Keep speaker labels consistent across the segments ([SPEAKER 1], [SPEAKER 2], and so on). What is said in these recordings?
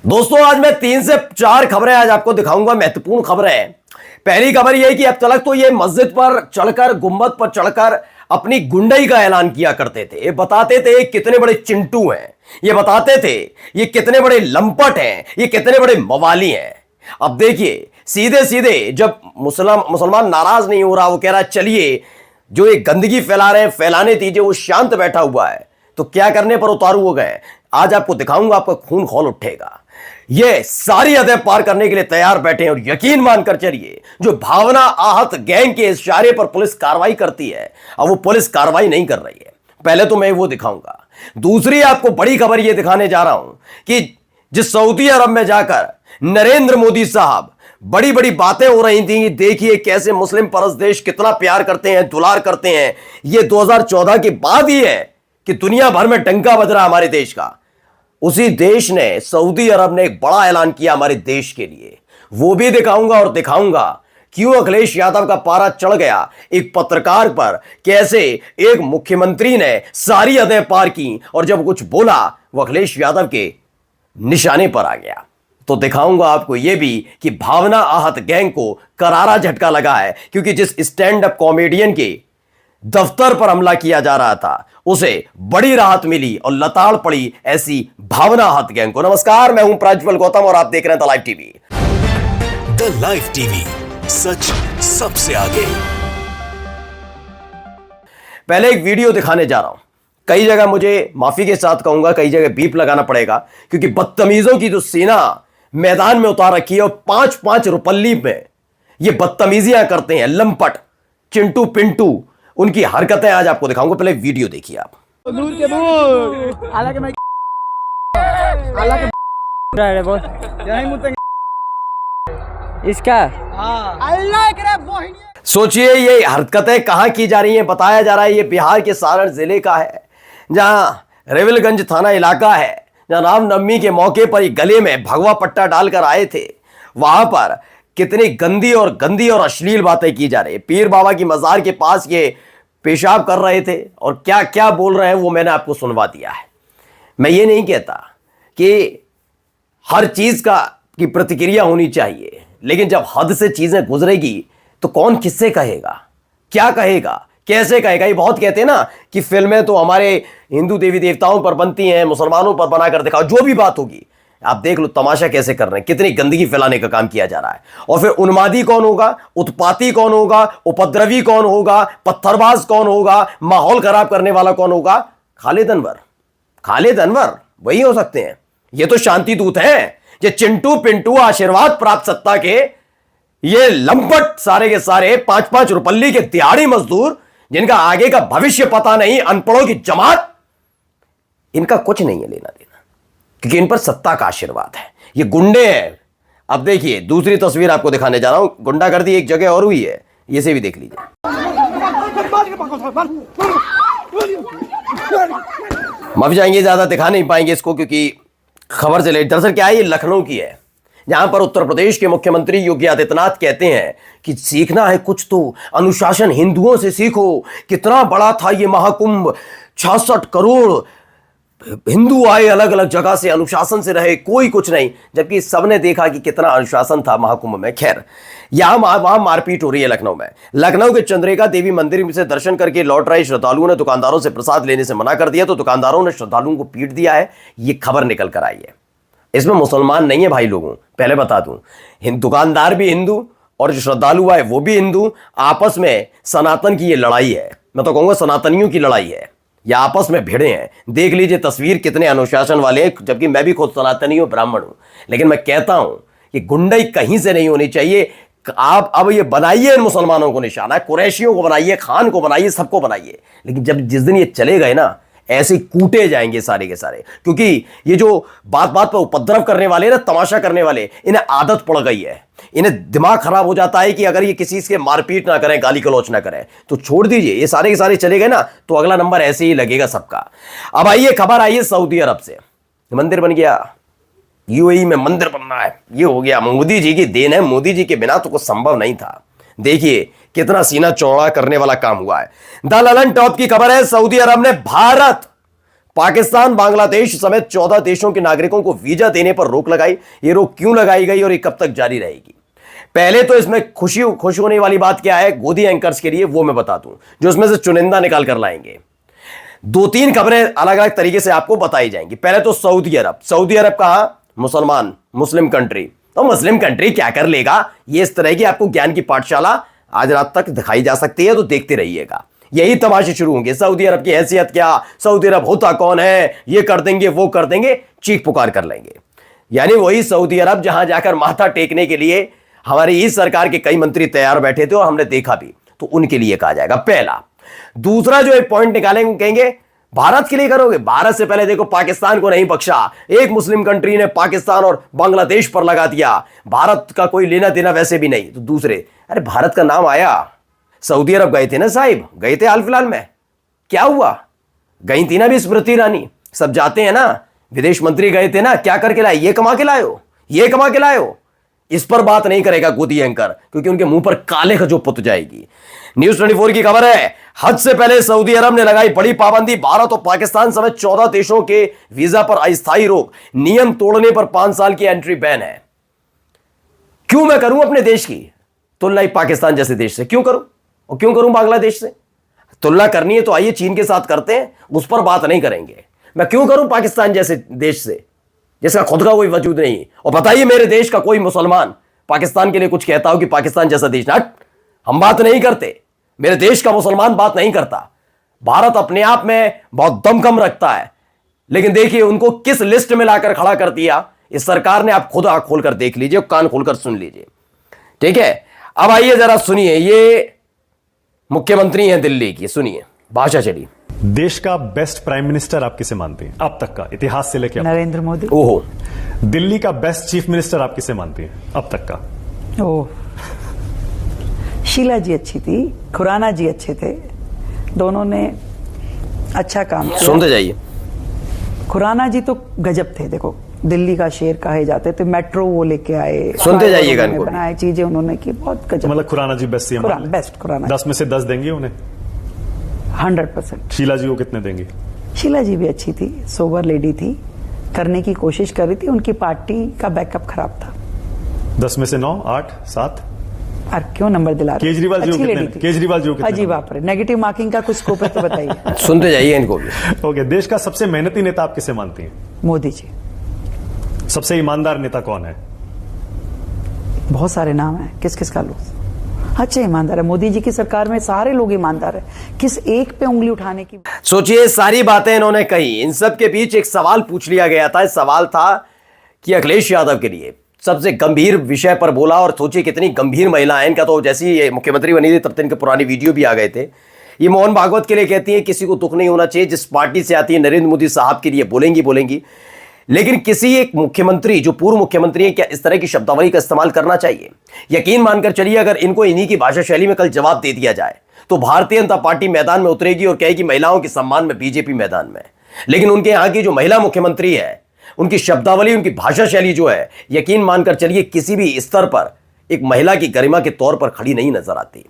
[SPEAKER 1] दोस्तों आज मैं 3 से 4 खबरें आज आपको दिखाऊंगा, महत्वपूर्ण खबरें। पहली खबर यह है कि अब तक तो ये मस्जिद पर चढ़कर, गुम्बद पर चढ़कर अपनी गुंडई का ऐलान किया करते थे। ये बताते थे ये कितने बड़े चिंटू हैं, ये बताते थे ये कितने बड़े लंपट हैं, ये कितने बड़े मवाली हैं। अब देखिए सीधे सीधे जब मुसलमान नाराज नहीं हो रहा, वो कह रहा चलिए जो ये गंदगी फैला रहे हैं फैलाने दीजिए, वो शांत बैठा हुआ है, तो क्या करने पर उतारू हो गए। आज आपको दिखाऊंगा, आपका खून खौल उठेगा। ये सारी हदें पार करने के लिए तैयार बैठे हैं और यकीन मानकर चलिए जो भावना आहत गैंग के इशारे पर पुलिस कार्रवाई करती है, अब वो पुलिस कार्रवाई नहीं कर रही है। पहले तो मैं वो दिखाऊंगा। दूसरी आपको बड़ी खबर ये दिखाने जा रहा हूं कि जिस सऊदी अरब में जाकर नरेंद्र मोदी साहब बड़ी बड़ी बातें हो रही थी, देखिए कैसे मुस्लिम परस्त देश कितना प्यार करते हैं, दुलार करते हैं। ये 2014 के बाद ही है कि दुनिया भर में डंका बज रहा हमारे देश का। उसी देश ने, सऊदी अरब ने एक बड़ा ऐलान किया हमारे देश के लिए, वो भी दिखाऊंगा और दिखाऊंगा क्यों अखिलेश यादव का पारा चढ़ गया एक पत्रकार पर, कैसे एक मुख्यमंत्री ने सारी हदें पार की और जब कुछ बोला वो अखिलेश यादव के निशाने पर आ गया। तो दिखाऊंगा आपको यह भी कि भावना आहत गैंग को करारा झटका लगा है, क्योंकि जिस स्टैंड अप कॉमेडियन के दफ्तर पर हमला किया जा रहा था उसे बड़ी राहत मिली और लताड़ पड़ी ऐसी भावना आहत गैंग को। नमस्कार, मैं हूं प्रज्वल गौतम और आप देख रहे हैं the live TV.
[SPEAKER 2] The live TV, सच सबसे आगे।
[SPEAKER 1] पहले एक वीडियो दिखाने जा रहा हूं। कई जगह मुझे माफी के साथ कहूंगा, कई जगह बीप लगाना पड़ेगा, क्योंकि बदतमीजों की जो सेना मैदान में उतार रखी है और 5-5 रुपल्ली में ये बदतमीजियां करते हैं, लंपट चिंटू पिंटू, उनकी हरकतें आज आपको दिखाऊंगा। पहले वीडियो देखिए आप।
[SPEAKER 3] दूर के दूर हालांकि मैं हालांकि बोल यही मुते इसका अल्लाह करे बोहिनी।
[SPEAKER 1] सोचिए ये हरकतें कहां की जा रही हैं। बताया जा रहा है ये बिहार के सारण जिले का है, जहां रेवलगंज थाना इलाका है, जहां रामनवमी के मौके पर गले में भगवा पट्टा डालकर आए थे। वहां पर कितनी गंदी और अश्लील बातें की जा रही है। पीर बाबा की मजार के पास ये पेशाब कर रहे थे और क्या क्या बोल रहे हैं वो मैंने आपको सुनवा दिया है। मैं ये नहीं कहता कि हर चीज की प्रतिक्रिया होनी चाहिए, लेकिन जब हद से चीजें गुजरेगी तो कौन किससे कहेगा, क्या कहेगा, कैसे कहेगा। ये बहुत कहते हैं ना कि फिल्में तो हमारे हिंदू देवी देवताओं पर बनती हैं, मुसलमानों पर बनाकर दिखाओ, जो भी बात होगी। आप देख लो तमाशा कैसे कर रहे हैं, कितनी गंदगी फैलाने का काम किया जा रहा है। और फिर उन्मादी कौन होगा, उत्पाती कौन होगा, उपद्रवी कौन होगा, पत्थरबाज कौन होगा, माहौल खराब करने वाला कौन होगा? खालिद अनवर वही हो सकते हैं। ये तो शांति दूत हैं। ये चिंटू पिंटू आशीर्वाद प्राप्त सत्ता के ये लंपट सारे के सारे 5-5 रुपल्ली के दिहाड़ी मजदूर, जिनका आगे का भविष्य पता नहीं, अनपढ़ों की जमात, इनका कुछ नहीं है लेना देना, क्योंकि इन पर सत्ता का आशीर्वाद है। ये गुंडे हैं। अब देखिए दूसरी तस्वीर आपको दिखाने जा रहा हूं। गुंडागर्दी एक जगह और हुई है, ये से भी देख लीजिए। माफी चाहेंगे, ज्यादा दिखा नहीं पाएंगे इसको क्योंकि खबर चले। दरअसल क्या है, ये लखनऊ की है, जहां पर उत्तर प्रदेश के मुख्यमंत्री योगी आदित्यनाथ कहते हैं कि सीखना है कुछ तो अनुशासन हिंदुओं से सीखो। कितना बड़ा था ये महाकुंभ, 66 करोड़ हिंदू आए अलग अलग जगह से, अनुशासन से रहे, कोई कुछ नहीं, जबकि सबने देखा कि कितना अनुशासन था महाकुंभ में। खैर वहां मारपीट हो रही है लखनऊ में। लखनऊ के चंद्रिका देवी मंदिर से दर्शन करके लौट रहे श्रद्धालुओं ने दुकानदारों से प्रसाद लेने से मना कर दिया, तो दुकानदारों ने श्रद्धालुओं को पीट दिया है। ये खबर निकल कर आई है। इसमें मुसलमान नहीं है भाई लोगों, पहले बता दूं। दुकानदार भी हिंदू और जो श्रद्धालु आए वो भी हिंदू। आपस में सनातन की ये लड़ाई है, मैं तो कहूंगा सनातनियों की लड़ाई है। या आपस में भिड़े हैं। देख लीजिए तस्वीर, कितने अनुशासन वाले हैं, जबकि मैं भी खुद सनातनी हूं, ब्राह्मण हूं। लेकिन मैं कहता हूं कि गुंडई कहीं से नहीं होनी चाहिए। आप अब ये बनाइए इन मुसलमानों को निशाना, कुरैशियों को बनाइए, खान को बनाइए, सबको बनाइए, लेकिन जब जिस दिन ये चले गए ना, ऐसे कूटे जाएंगे सारे के सारे। क्योंकि ये जो बात बात पर उपद्रव करने वाले ना, तमाशा करने वाले, इन्हें आदत पड़ गई है। इन्हें दिमाग खराब हो जाता है कि अगर ये किसी से मारपीट ना करें, गाली गलौच ना करें, तो छोड़ दीजिए। ये सारे के सारे चले गए ना, तो अगला नंबर ऐसे ही लगेगा सबका। अब आइए खबर आई है सऊदी अरब से। मंदिर बन गया, यूएई में मंदिर बनना है, ये हो गया। मोदी जी की देन है, मोदी जी के बिना तो कुछ संभव नहीं था। देखिए कितना सीना चौड़ा करने वाला काम हुआ है। द ललन टॉप की खबर है, सऊदी अरब ने भारत पाकिस्तान, बांग्लादेश समेत 14 देशों के नागरिकों को वीजा देने पर रोक लगाई। ये रोक क्यों लगाई गई और ये कब तक जारी रहेगी? पहले तो इसमें खुश होने वाली बात क्या है गोदी एंकर्स के लिए, वो मैं बता दूं, जो इसमें से चुनिंदा निकाल कर लाएंगे। 2-3 खबरें अलग अलग तरीके से आपको बताई जाएंगी। पहले तो सऊदी अरब। सऊदी अरब कहां? मुसलमान, मुस्लिम कंट्री। तो मुस्लिम कंट्री क्या कर लेगा? ये इस तरह की आपको ज्ञान की पाठशाला आज रात तक दिखाई जा सकती है, तो देखते रहिएगा। यही तमाशे शुरू होंगे। सऊदी अरब की हैसियत क्या, सऊदी अरब होता कौन है, ये कर देंगे वो कर देंगे, चीख पुकार कर लेंगे। यानी वही सऊदी अरब जहां जाकर माथा टेकने के लिए हमारी इस सरकार के कई मंत्री तैयार बैठे थे और हमने देखा भी, तो उनके लिए कहा जाएगा पहला। दूसरा जो एक पॉइंट निकालेंगे, कहेंगे भारत के लिए करोगे। भारत से पहले देखो पाकिस्तान को नहीं बख्शा। एक मुस्लिम कंट्री ने पाकिस्तान और बांग्लादेश पर लगा दिया। भारत का कोई लेना देना वैसे भी नहीं। तो दूसरे, अरे भारत का नाम आया, सऊदी अरब गए थे ना साहिब, गए थे हाल फिलहाल में, क्या हुआ? गई थी ना भी स्मृति ईरानी, सब जाते हैं ना, विदेश मंत्री गए थे ना, क्या करके लाए? ये कमा के लाए हो, ये कमा के लाए हो। इस पर बात नहीं करेगा गोदी एंकर, क्योंकि उनके मुंह पर काले खजूर पुत जाएगी। न्यूज 24 की खबर है, हज से पहले सऊदी अरब ने लगाई बड़ी पाबंदी। भारत और पाकिस्तान समेत 14 देशों के वीजा पर अस्थायी रोक। नियम तोड़ने पर 5 साल की एंट्री बैन है। क्यों मैं करूं अपने देश की तुलना पाकिस्तान जैसे देश से? क्यों करूं? और क्यों करूं बांग्लादेश से? तुलना करनी है तो आइए चीन के साथ करते हैं, उस पर बात नहीं करेंगे। मैं क्यों करूं पाकिस्तान जैसे देश से जिसका खुद का कोई वजूद नहीं? और बताइए मेरे देश का कोई मुसलमान पाकिस्तान के लिए कुछ कहता हो कि पाकिस्तान जैसा देश, हट, हम बात नहीं करते। मेरे देश का मुसलमान बात नहीं करता। भारत अपने आप में बहुत दमखम रखता है, लेकिन देखिए उनको किस लिस्ट में लाकर खड़ा कर दिया इस सरकार ने। आप खुद आंख खोलकर देख लीजिए, कान खोलकर सुन लीजिए, ठीक है? अब आइए जरा सुनिए, ये मुख्यमंत्री हैं दिल्ली की, सुनिए भाषा चली।
[SPEAKER 4] देश का बेस्ट प्राइम मिनिस्टर आप किसे मानते हैं अब तक का, इतिहास से लेकर?
[SPEAKER 3] नरेंद्र मोदी।
[SPEAKER 4] ओहो। दिल्ली का बेस्ट चीफ मिनिस्टर आप किसे मानते हैं अब तक का?
[SPEAKER 5] ओह, शीला जी अच्छी थी, खुराना जी अच्छे थे, दोनों ने अच्छा काम किया।
[SPEAKER 1] सुनते जाइए।
[SPEAKER 5] खुराना जी तो गजब थे, देखो दिल्ली का शेर कहे जाते थे, मेट्रो वो लेके आए,
[SPEAKER 1] सुनते जाइएगा इनको।
[SPEAKER 5] बनाए चीजें उन्होंने की, बहुत गजब।
[SPEAKER 4] मतलब खुराना जी बेस्ट सीएम?
[SPEAKER 5] बेस्ट खुराना।
[SPEAKER 4] 10 में से 10 देंगे उन्हें?
[SPEAKER 5] 100%।
[SPEAKER 4] शीला जी को कितने देंगे?
[SPEAKER 5] शीला जी भी अच्छी थी, सोबर लेडी थी, करने की कोशिश कर रही थी, उनकी पार्टी का बैकअप खराब था।
[SPEAKER 4] 10 में से 9, 8, 7?
[SPEAKER 5] और क्यों नंबर दिला रहे?
[SPEAKER 4] केजरीवाल जी को कितने? केजरीवाल जी को कितने?
[SPEAKER 5] अजी बाप रे, नेगेटिव मार्किंग का कुछ स्कोप है तो बताइए।
[SPEAKER 1] सुनते जाइए इनको भी।
[SPEAKER 4] ओके, देश का सबसे मेहनती नेता आप किसे मानती हैं?
[SPEAKER 5] मोदी जी।
[SPEAKER 4] सबसे ईमानदार नेता कौन है?
[SPEAKER 5] बहुत सारे नाम हैं, किस किस का लो? अच्छा, ईमानदार है मोदी जी की सरकार में, सारे लोग ईमानदार है, किस एक पे उंगली उठाने की?
[SPEAKER 1] सोचिए, सारी बातें इन्होंने कही, इन सब के बीच एक सवाल पूछ लिया गया था। सवाल था कि अखिलेश यादव के लिए सबसे गंभीर विषय पर बोला, और सोचिए कितनी गंभीर महिला है इनका। तो जैसे ही मुख्यमंत्री बनी थी तब तक इनके पुरानी वीडियो भी आ गए थे। ये मोहन भागवत के लिए कहती है किसी को दुख नहीं होना चाहिए, जिस पार्टी से आती है नरेंद्र मोदी साहब के लिए बोलेंगी। लेकिन किसी एक मुख्यमंत्री जो पूर्व मुख्यमंत्री है, क्या इस तरह की शब्दावली का इस्तेमाल करना चाहिए? यकीन मानकर चलिए, अगर इनको इन्हीं की भाषा शैली में कल जवाब दे दिया जाए तो भारतीय जनता पार्टी मैदान में उतरेगी और कहेगी महिलाओं के सम्मान में बीजेपी मैदान में। लेकिन उनके यहां की जो महिला मुख्यमंत्री है, उनकी शब्दावली, उनकी भाषा शैली जो है, यकीन मानकर चलिए किसी भी स्तर पर एक महिला की गरिमा के तौर पर खड़ी नहीं नजर आती।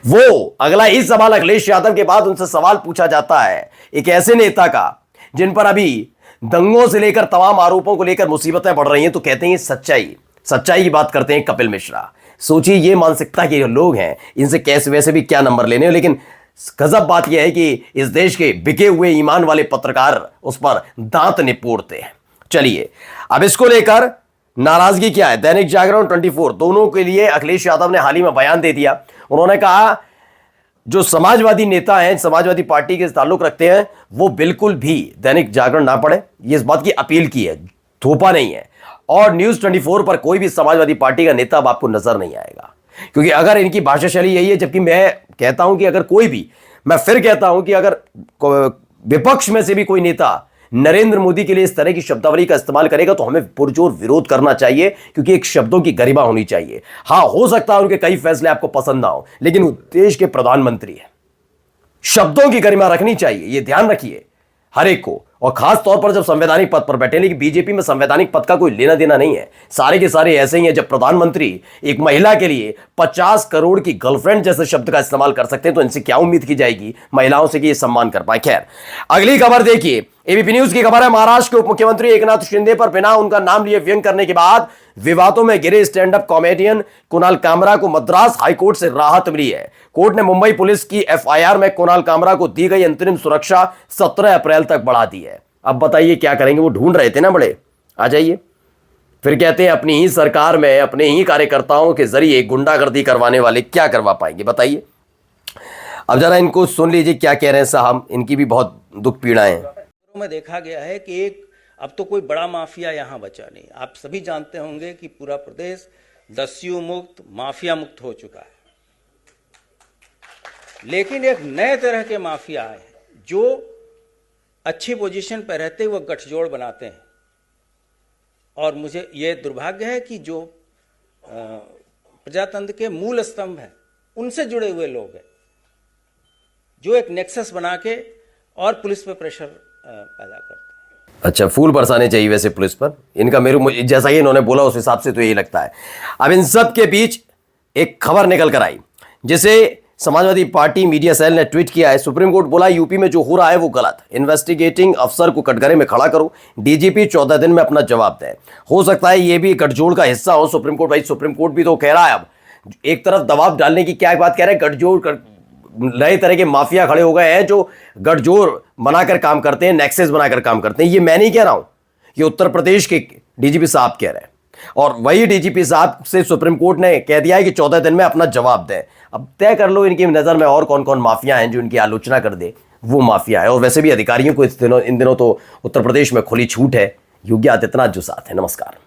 [SPEAKER 1] वो अगला ही सवाल अखिलेश यादव के बाद उनसे सवाल पूछा जाता है एक ऐसे नेता का जिन पर अभी दंगों से लेकर तमाम आरोपों को लेकर मुसीबतें बढ़ रही हैं, तो कहते हैं सच्चाई की बात करते हैं कपिल मिश्रा। सोचिए, ये मानसिकता के लोग हैं, इनसे कैसे वैसे भी क्या नंबर लेने। लेकिन गजब बात यह है कि इस देश के बिके हुए ईमान वाले पत्रकार उस पर दांत निपोड़ते हैं। चलिए, अब इसको लेकर नाराजगी क्या है? दैनिक जागरण 24 दोनों के लिए अखिलेश यादव ने हाल ही में बयान दे दिया। उन्होंने कहा जो समाजवादी नेता हैं, समाजवादी पार्टी के ताल्लुक रखते हैं, वो बिल्कुल भी दैनिक जागरण ना पढ़े, ये इस बात की अपील की है, थोपा नहीं है। और न्यूज 24 पर कोई भी समाजवादी पार्टी का नेता अब आपको नजर नहीं आएगा, क्योंकि अगर इनकी भाषा शैली यही है, जबकि मैं कहता हूं कि अगर कोई भी, मैं फिर कहता हूं कि अगर विपक्ष में से भी कोई नेता नरेंद्र मोदी के लिए इस तरह की शब्दावली का इस्तेमाल करेगा तो हमें पुरजोर विरोध करना चाहिए, क्योंकि एक शब्दों की गरिमा होनी चाहिए। हां, हो सकता है उनके कई फैसले आपको पसंद ना हो, लेकिन वो देश के प्रधानमंत्री हैं, शब्दों की गरिमा रखनी चाहिए, ये ध्यान रखिए हर एक को। और खास तौर पर जब संवैधानिक पद पर बैठे, लेकिन बीजेपी में संवैधानिक पद का कोई लेना देना नहीं है, सारे के सारे ऐसे ही हैं। जब प्रधानमंत्री एक महिला के लिए 50 करोड़ की गर्लफ्रेंड जैसे शब्द का इस्तेमाल कर सकते हैं, तो इनसे क्या उम्मीद की जाएगी महिलाओं से कि ये सम्मान कर पाए। खैर, अगली खबर देखिए, एबीपी न्यूज की खबर है, महाराष्ट्र के उप मुख्यमंत्री एकनाथ शिंदे पर बिना उनका नाम लिए व्यंग करने के बाद विवादों में घिरे stand up comedian Kunal Kamra को मद्रास हाईकोर्ट से राहत मिली है। कोर्ट ने मुंबई पुलिस की एफआईआर में कुणाल कामरा को दी गई अंतरिम सुरक्षा 17 अप्रैल तक बढ़ा दी है। अब बताइए क्या करेंगे, वो ढूंढ रहे थे ना बड़े, आ जाइए। फिर कहते हैं अपनी ही सरकार में अपने ही कार्यकर्ताओं के जरिए गुंडागर्दी करवाने वाले क्या करवा पाएंगे, बताइए। अब जरा इनको सुन लीजिए क्या कह रहे हैं साहब, इनकी भी बहुत दुख पीड़ाएं हैं।
[SPEAKER 6] में देखा गया है कि अब तो कोई बड़ा माफिया यहाँ बचा नहीं। आप सभी जानते होंगे कि पूरा प्रदेश दस्यु मुक्त, माफिया मुक्त हो चुका है, लेकिन एक नए तरह के माफिया आए हैं जो अच्छी पोजीशन पर रहते हुए गठजोड़ बनाते हैं। और मुझे ये दुर्भाग्य है कि जो प्रजातंत्र के मूल स्तंभ हैं उनसे जुड़े हुए लोग हैं जो एक नेक्सस बना के और पुलिस पे प्रेशर पैदा करते हैं।
[SPEAKER 1] अच्छा, फूल बरसाने चाहिए वैसे पुलिस पर इनका, मेरे जैसा ही इन्होंने बोला उस हिसाब से तो यही लगता है। अब इन सब के बीच एक खबर निकल कर आई जिसे समाजवादी पार्टी मीडिया सेल ने ट्वीट किया है। सुप्रीम कोर्ट बोला यूपी में जो हो रहा है वो गलत, इन्वेस्टिगेटिंग अफसर को कटघरे में खड़ा करो, डीजीपी 14 दिन में अपना जवाब दे। हो सकता है ये भी गठजोड़ का हिस्सा हो। सुप्रीम कोर्ट, भाई सुप्रीम कोर्ट भी तो कह रहा है, अब एक तरफ दबाव डालने की क्या बात कह रहे हैं, गठजोड़ नए तरह के माफिया खड़े हो गए हैं जो गठजोड़ बनाकर काम करते हैं, नेक्सस बनाकर काम करते हैं। ये मैं नहीं कह रहा हूं, ये उत्तर प्रदेश के डीजीपी साहब कह रहे हैं। और वही डीजीपी साहब से सुप्रीम कोर्ट ने कह दिया है कि 14 दिन में अपना जवाब दें। अब तय कर लो इनकी नजर में और कौन कौन माफिया हैं जो इनकी आलोचना कर दे, वो माफिया है। और वैसे भी अधिकारियों को इन दिनों तो उत्तर प्रदेश में खुली छूट है। योगी आदित्यनाथ जो साथ है। नमस्कार।